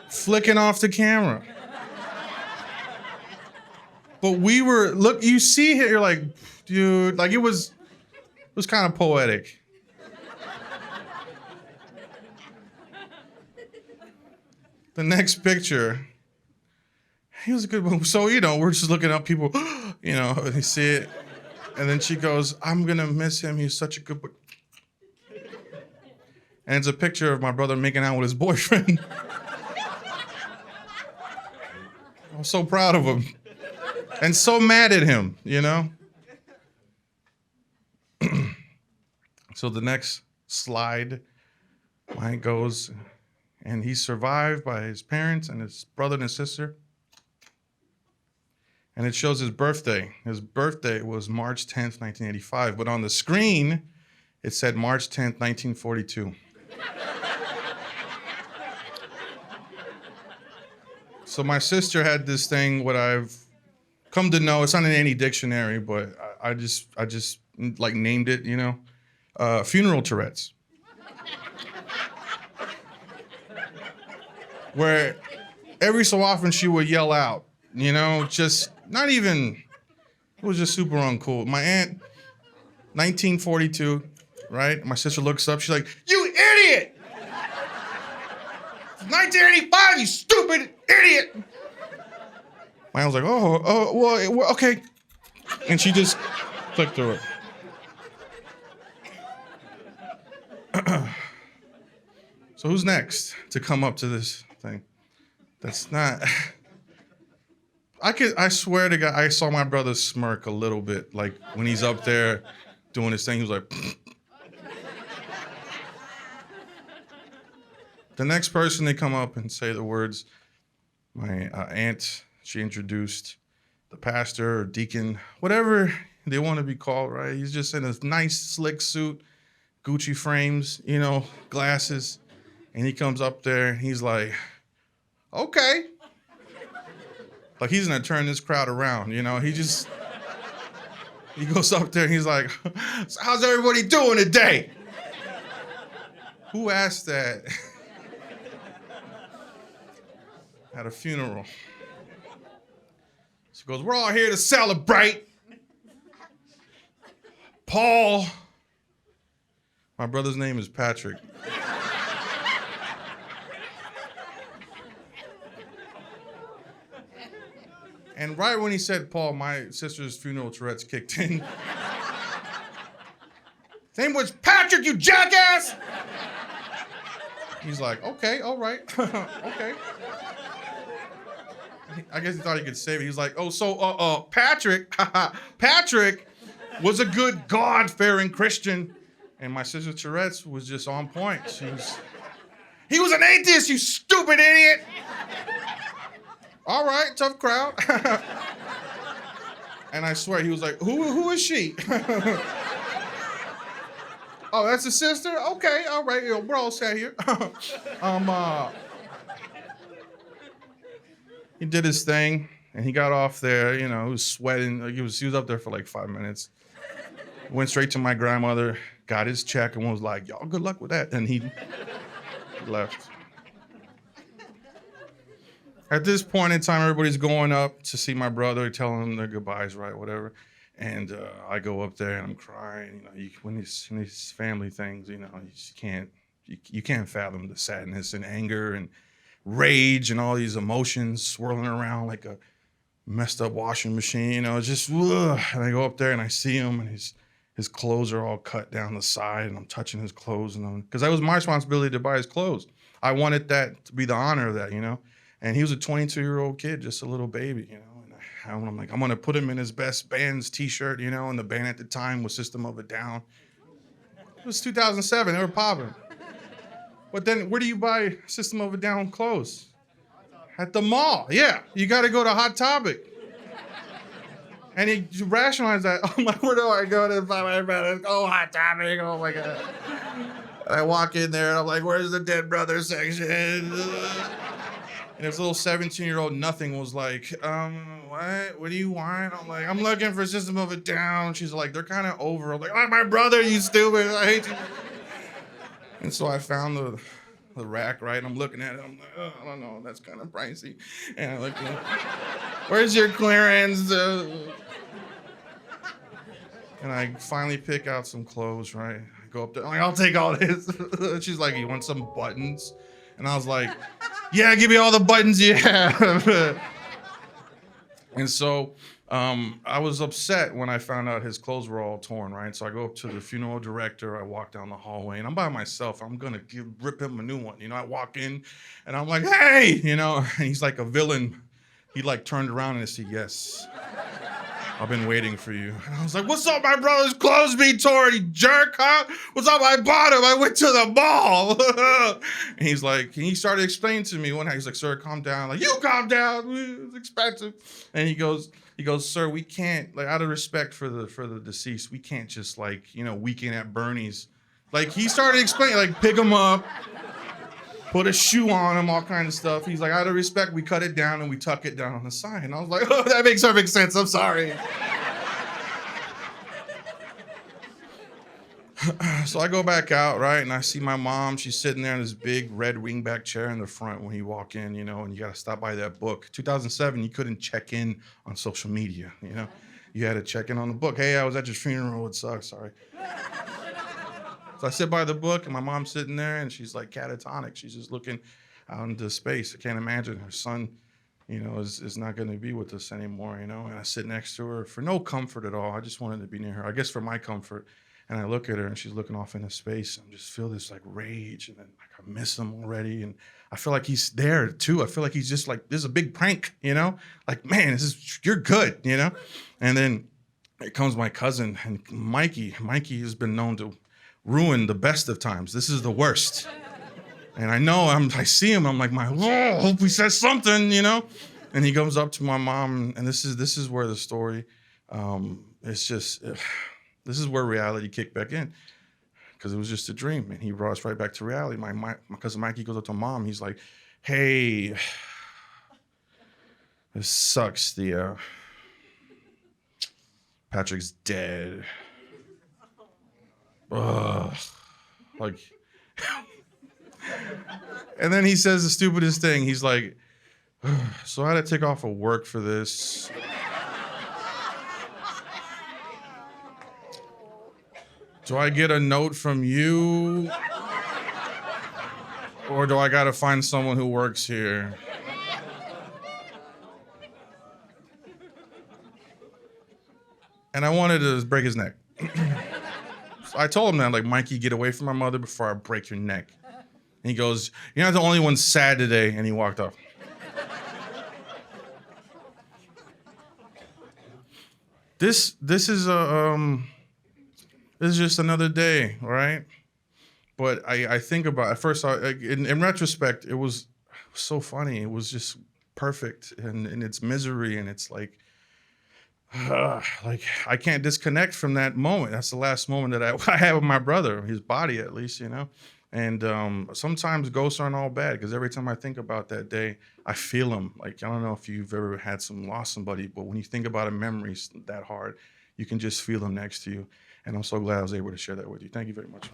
flicking off the camera. But look, you see it, you're like, dude, like it was kind of poetic. The next picture, he was a good one. So, you know, we're just looking up people, you know, they see it. And then she goes, I'm going to miss him. He's such a good boy. And it's a picture of my brother making out with his boyfriend. I'm so proud of him. And so mad at him, you know? So the next slide, mine goes, and he's survived by his parents and his brother and his sister. And it shows his birthday. His birthday was March 10th, 1985. But on the screen, it said March 10th, 1942. So my sister had this thing, what I've come to know, it's not in any dictionary, but I just like named it, you know, funeral Tourette's. Where every so often she would yell out, you know, just not even, it was just super uncool. My aunt, 1942, right? My sister looks up, she's like, you idiot! 1985, you stupid idiot! My aunt was like, well, okay. And she just clicked through it. So who's next to come up to this thing? That's not... I swear to God, I saw my brother smirk a little bit, like when he's up there doing his thing, he was like... The next person, they come up and say the words, my aunt, she introduced the pastor or deacon, whatever they want to be called, right? He's just in a nice, slick suit, Gucci frames, you know, glasses. And he comes up there and he's like, okay. Like he's gonna turn this crowd around, you know? He goes up there and he's like, so how's everybody doing today? Who asked that? At a funeral. She goes, we're all here to celebrate. Paul. My brother's name is Patrick. And right when he said Paul, my sister's funeral Tourette's kicked in. His name was Patrick, you jackass! He's like, okay, all right, okay. I guess he thought he could save it. He was like, oh, so Patrick was a good God-fearing Christian. And my sister Tourette's was just on point. He was an atheist, you stupid idiot! All right, tough crowd. And I swear, he was like, who is she? Oh, that's a sister? Okay, all right, we're all sat here. He did his thing, and he got off there, you know, he was sweating. He was up there for like 5 minutes. Went straight to my grandmother, got his check, and was like, y'all, good luck with that. And he left. At this point in time, everybody's going up to see my brother, telling them their goodbyes, right, whatever. And I go up there and I'm crying. When these family things, you just can't, you can't fathom the sadness and anger and rage and all these emotions swirling around like a messed up washing machine. Just ugh. And I go up there and I see him, and his clothes are all cut down the side, and I'm touching his clothes, and because that was my responsibility to buy his clothes. I wanted that to be the honor of that, And he was a 22-year-old kid, just a little baby, And I'm like, I'm gonna put him in his best band's T-shirt, and the band at the time was System of a Down. It was 2007. They were popping. But then, where do you buy System of a Down clothes? At the mall. Yeah, you got to go to Hot Topic. And he rationalized that. I'm like, where do I go to buy my brothers? Oh, Hot Topic. Oh my God. I walk in there and I'm like, where's the Dead Brothers section? And this little 17-year-old nothing was like, what? What do you want? I'm like, I'm looking for System of a Down. She's like, they're kind of over. I'm like, oh, my brother, you stupid. I hate you. And so I found the rack, right? And I'm looking at it. I'm like, oh, I don't know. That's kind of pricey. And I look, where's your clearance? And I finally pick out some clothes, right? I go up there. I'm like, I'll take all this. She's like, you want some buttons? And I was like, yeah, give me all the buttons you have. And so I was upset when I found out his clothes were all torn, right? So I go up to the funeral director. I walk down the hallway, and I'm by myself. I'm going to rip him a new one. I walk in, and I'm like, hey, and he's like a villain. He like turned around and said, yes, I've been waiting for you. And I was like, what's up, my brother's clothes be torn, you jerk, huh? What's up, I bought him. I went to the mall. And he's like, and he started explaining to me one night. He's like, sir, calm down. Like, you calm down. It's expensive. And he goes, sir, we can't, like, out of respect for the deceased, we can't just like, weekend at Bernie's. Like, he started explaining, like, pick him up, put a shoe on him, all kinds of stuff. He's like, out of respect, we cut it down and we tuck it down on the side. And I was like, oh, that makes perfect sense. I'm sorry. So I go back out, right, and I see my mom. She's sitting there in this big red wingback chair in the front when you walk in, and you got to stop by that book. 2007, you couldn't check in on social media, You had to check in on the book. Hey, I was at your funeral. It sucks. Sorry. So I sit by the book, and my mom's sitting there, and she's like catatonic. She's just looking out into space. I can't imagine her son, is not going to be with us anymore, And I sit next to her for no comfort at all. I just wanted to be near her, I guess for my comfort. And I look at her, and she's looking off into space, and just feel this like rage, and then like I miss him already, and I feel like he's there too. I feel like he's just like, this is a big prank, Like, man, you're good, And then here comes my cousin and Mikey. Mikey has been known to ruin the best of times. This is the worst. And I know I see him. I'm like, I hope he says something, And he comes up to my mom, and this is where the story, it's just. This is where reality kicked back in, because it was just a dream, and he brought us right back to reality. My cousin Mikey goes up to mom. He's like, "Hey, this sucks. Patrick's dead." Ugh. Like, and then he says the stupidest thing. He's like, "So I had to take off of work for this." Do I get a note from you? Or do I gotta find someone who works here? And I wanted to break his neck. So I told him that, like, Mikey, get away from my mother before I break your neck. And he goes, you're not the only one sad today, and he walked off. This is just another day, right? But I think about, at first, in retrospect, it was so funny. It was just perfect in its misery, and it's like I can't disconnect from that moment. That's the last moment that I had with my brother, his body at least, And sometimes ghosts aren't all bad, because every time I think about that day, I feel them. Like, I don't know if you've ever had lost somebody, but when you think about a memory that hard, you can just feel them next to you. And I'm so glad I was able to share that with you. Thank you very much.